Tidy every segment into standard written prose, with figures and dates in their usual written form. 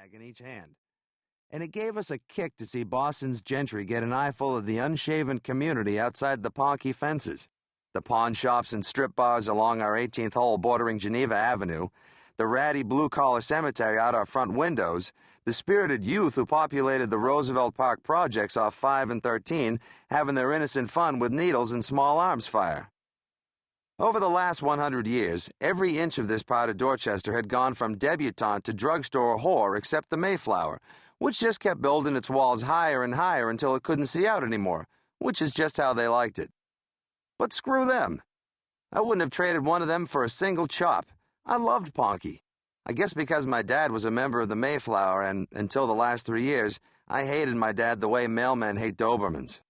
bag in each hand. And it gave us a kick to see Boston's gentry get an eyeful of the unshaven community outside the Ponky fences, the pawn shops and strip bars along our 18th hole bordering Geneva Avenue, the ratty blue-collar cemetery out our front windows, the spirited youth who populated the Roosevelt Park projects off 5 and 13 having their innocent fun with needles and small arms fire. Over the last 100 years, every inch of this part of Dorchester had gone from debutante to drugstore whore except the Mayflower, which just kept building its walls higher and higher until it couldn't see out anymore, which is just how they liked it. But screw them. I wouldn't have traded one of them for a single chop. I loved Ponky. I guess because my dad was a member of the Mayflower and, until the last 3 years, I hated my dad the way mailmen hate Dobermans.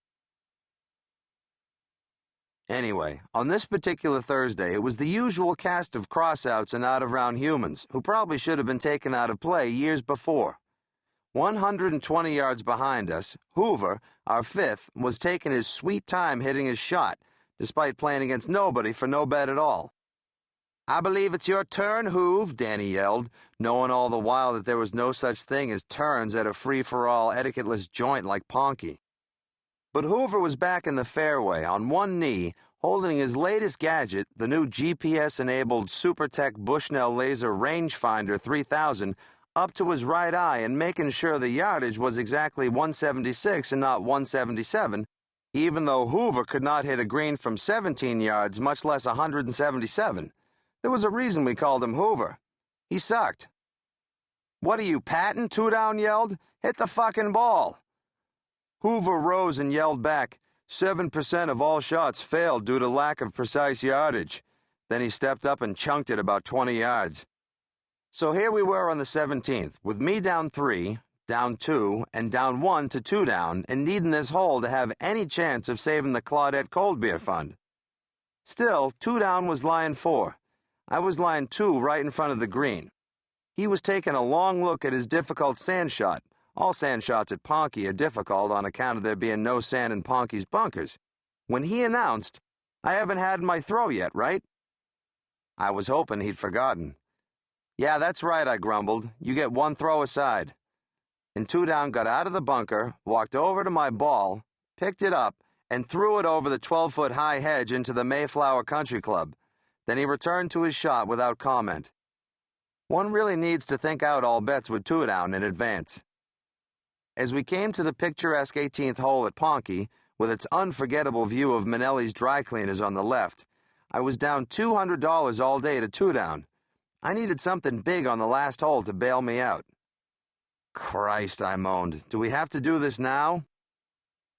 Anyway, on this particular Thursday, it was the usual cast of crossouts and out-of-round humans who probably should have been taken out of play years before. 120 yards behind us, Hoover, our fifth, was taking his sweet time hitting his shot, despite playing against nobody for no bet at all. "I believe it's your turn, Hoove," Dannie yelled, knowing all the while that there was no such thing as turns at a free-for-all, etiquetteless joint like Ponky. But Hoover was back in the fairway, on one knee, holding his latest gadget, the new GPS-enabled SuperTech Bushnell Laser Rangefinder 3000, up to his right eye and making sure the yardage was exactly 176 and not 177, even though Hoover could not hit a green from 17 yards, much less 177. There was a reason we called him Hoover. He sucked. "What are you, patting?" Two Down yelled. "Hit the fucking ball." Hoover rose and yelled back, 7% of all shots failed due to lack of precise yardage. Then he stepped up and chunked it about 20 yards. So here we were on the 17th, with me down 3, down 2, and down 1 to 2 down, and needing this hole to have any chance of saving the Claudette Cold Beer Fund. Still, 2 down was lying 4. I was lying 2 right in front of the green. He was taking a long look at his difficult sand shot. All sand shots at Ponky are difficult on account of there being no sand in Ponky's bunkers. When he announced, "I haven't had my throw yet, right?" I was hoping he'd forgotten. "Yeah, that's right," I grumbled. "You get 1 throw aside." And 2 Down got out of the bunker, walked over to my ball, picked it up, and threw it over the 12-foot high hedge into the Mayflower Country Club. Then he returned to his shot without comment. One really needs to think out all bets with 2 Down in advance. As we came to the picturesque 18th hole at Ponky, with its unforgettable view of Manelli's dry cleaners on the left, I was down $200 all day to 2 Down. I needed something big on the last hole to bail me out. "Christ," I moaned. "Do we have to do this now?"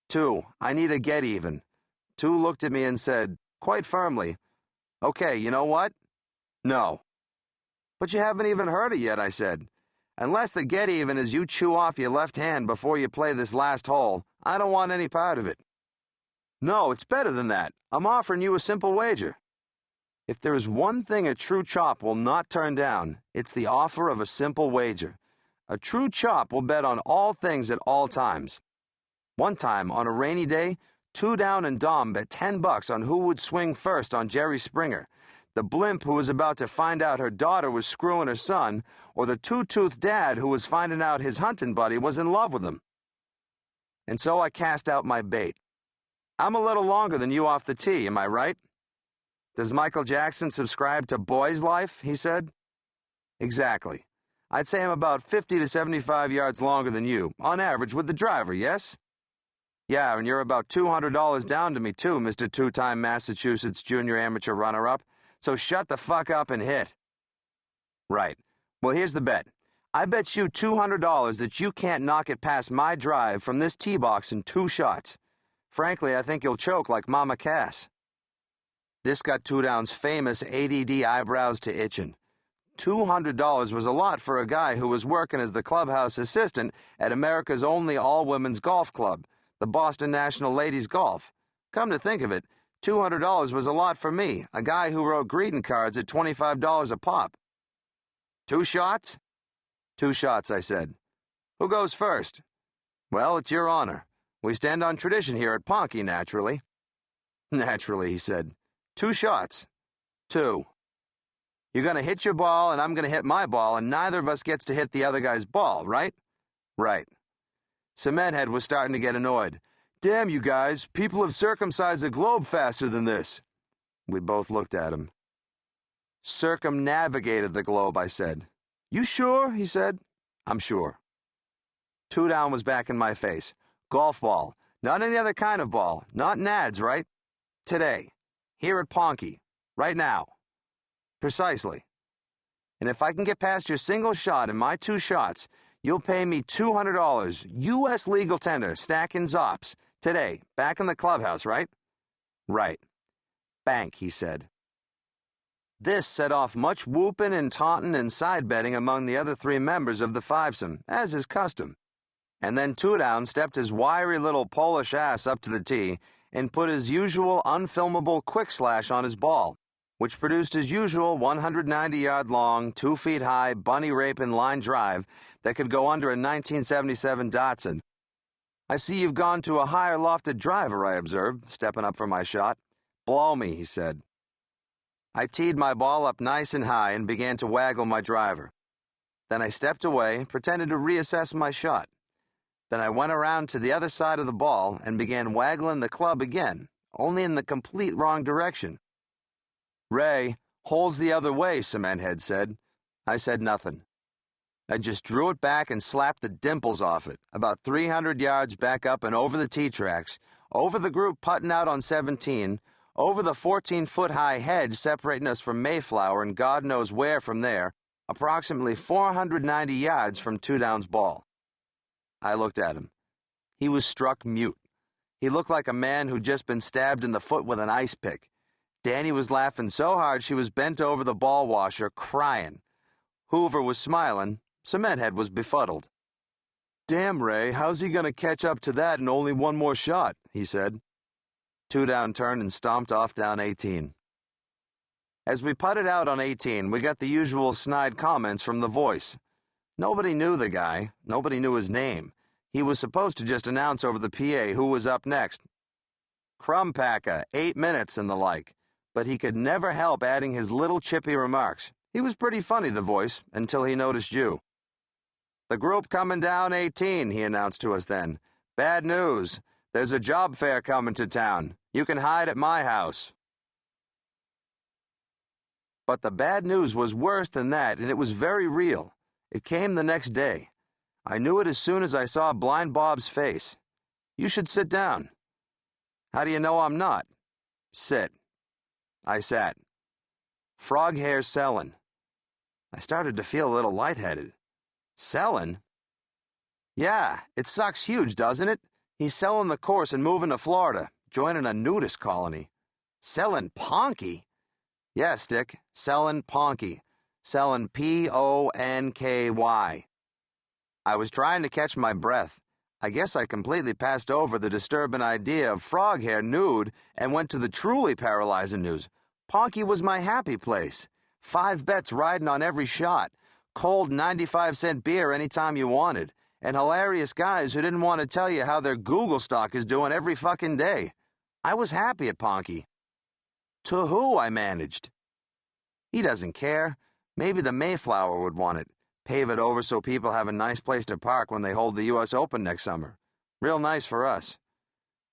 "2, I need a get-even." 2 looked at me and said, quite firmly, "Okay, you know what? No." "But you haven't even heard it yet," I said. "Unless the get-even is you chew off your left hand before you play this last hole, I don't want any part of it." "No, it's better than that. I'm offering you a simple wager." If there is one thing a true chop will not turn down, it's the offer of a simple wager. A true chop will bet on all things at all times. One time, on a rainy day, 2 Down and Dom bet $10 on who would swing first on Jerry Springer, the blimp who was about to find out her daughter was screwing her son, or the two-toothed dad who was finding out his hunting buddy was in love with him. And so I cast out my bait. "I'm a little longer than you off the tee, am I right?" "Does Michael Jackson subscribe to Boy's Life?" he said. "Exactly. I'd say I'm about 50 to 75 yards longer than you, on average with the driver, yes?" "Yeah, and you're about $200 down to me too, Mr. Two-time Massachusetts Junior Amateur Runner-Up, so shut the fuck up and hit." "Right. Well, here's the bet. I bet you $200 that you can't knock it past my drive from this tee box in 2 shots. Frankly, I think you'll choke like Mama Cass." This got 2 Down's famous ADD eyebrows to itching. $200 was a lot for a guy who was working as the clubhouse assistant at America's only all-women's golf club, the Boston National Ladies Golf. Come to think of it, $200 was a lot for me, a guy who wrote greeting cards at $25 a pop. "2 shots?" "2 shots," I said. "Who goes first?" "Well, it's your honor. We stand on tradition here at Ponky, naturally." "Naturally," he said. "2 shots." 2. You're going to hit your ball, and I'm going to hit my ball, and neither of us gets to hit the other guy's ball, right? Right. Cementhead was starting to get annoyed. Damn you guys, people have circumcised the globe faster than this. We both looked at him. Circumnavigated the globe, I said. You sure? He said. I'm sure. Two Down was back in my face. Golf ball. Not any other kind of ball. Not nads, right? Today. Here at Ponky. Right now. Precisely. And if I can get past your single shot and my two shots, you'll pay me $200, U.S. legal tender, stacking zops. Today, back in the clubhouse, right? Right. Bank, he said. This set off much whooping and taunting and side-betting among the other three members of the fivesome, as is custom. And then Two Down stepped his wiry little Polish ass up to the tee and put his usual unfilmable quick slash on his ball, which produced his usual 190-yard-long, 2-feet-high, bunny-raping line drive that could go under a 1977 Datsun. I see you've gone to a higher lofted driver, I observed, stepping up for my shot. Blow me, he said. I teed my ball up nice and high and began to waggle my driver. Then I stepped away, pretended to reassess my shot. Then I went around to the other side of the ball and began waggling the club again, only in the complete wrong direction. Ray, holes the other way, Cementhead said. I said nothing. I just drew it back and slapped the dimples off it, about 300 yards back up and over the tee tracks, over the group putting out on 17, over the 14-foot-high hedge separating us from Mayflower and God knows where from there, approximately 490 yards from Two Down's ball. I looked at him. He was struck mute. He looked like a man who'd just been stabbed in the foot with an ice pick. Dannie was laughing so hard she was bent over the ball washer, crying. Hoover was smiling. Cementhead was befuddled. Damn, Ray, how's he going to catch up to that in only one more shot, he said. Two Down turned and stomped off down 18. As we putted out on 18, we got the usual snide comments from the voice. Nobody knew the guy. Nobody knew his name. He was supposed to just announce over the PA who was up next. Crumpacker, 8 minutes and the like. But he could never help adding his little chippy remarks. He was pretty funny, the voice, until he noticed you. The group coming down 18, he announced to us then. Bad news. There's a job fair coming to town. You can hide at my house. But the bad news was worse than that, and it was very real. It came the next day. I knew it as soon as I saw Blind Bob's face. You should sit down. How do you know I'm not? Sit. I sat. Frog hair sellin'. I started to feel a little lightheaded. Sellin'? Yeah, it sucks huge, doesn't it? He's selling the course and moving to Florida, joining a nudist colony. Sellin' Ponky? Yes, Dick, sellin' Ponky. Sellin' Ponky. I was trying to catch my breath. I guess I completely passed over the disturbing idea of frog hair nude and went to the truly paralyzing news. Ponky was my happy place. 5 bets riding on every shot. Cold 95-cent beer anytime you wanted. And hilarious guys who didn't want to tell you how their Google stock is doing every fucking day. I was happy at Ponky. To who, I managed. He doesn't care. Maybe the Mayflower would want it. Pave it over so people have a nice place to park when they hold the U.S. Open next summer. Real nice for us.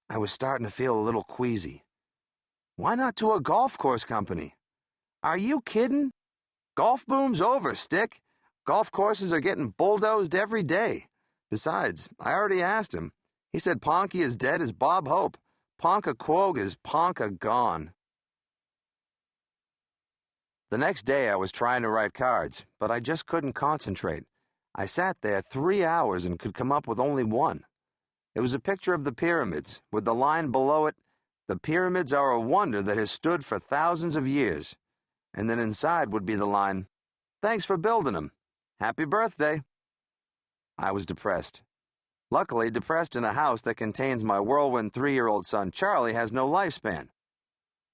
I was starting to feel a little queasy. Why not to a golf course company? Are you kidding? Golf boom's over, Stick. Golf courses are getting bulldozed every day. Besides, I already asked him. He said Ponky is dead as Bob Hope. Ponkaquogue is Ponka gone. The next day I was trying to write cards, but I just couldn't concentrate. I sat there 3 hours and could come up with only one. It was a picture of the pyramids, with the line below it, "The pyramids are a wonder that has stood for thousands of years." And then inside would be the line, "Thanks for building them. Happy birthday." I was depressed. Luckily, depressed in a house that contains my whirlwind 3-year-old son Charlie has no lifespan.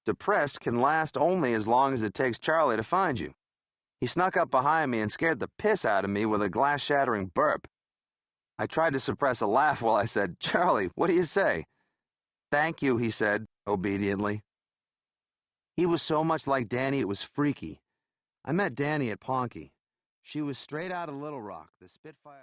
Depressed can last only as long as it takes Charlie to find you. He snuck up behind me and scared the piss out of me with a glass-shattering burp. I tried to suppress a laugh while I said, "Charlie, what do you say?" "Thank you," he said, obediently. He was so much like Dannie it was freaky. I met Dannie at Ponky. She was straight out of Little Rock, the Spitfire.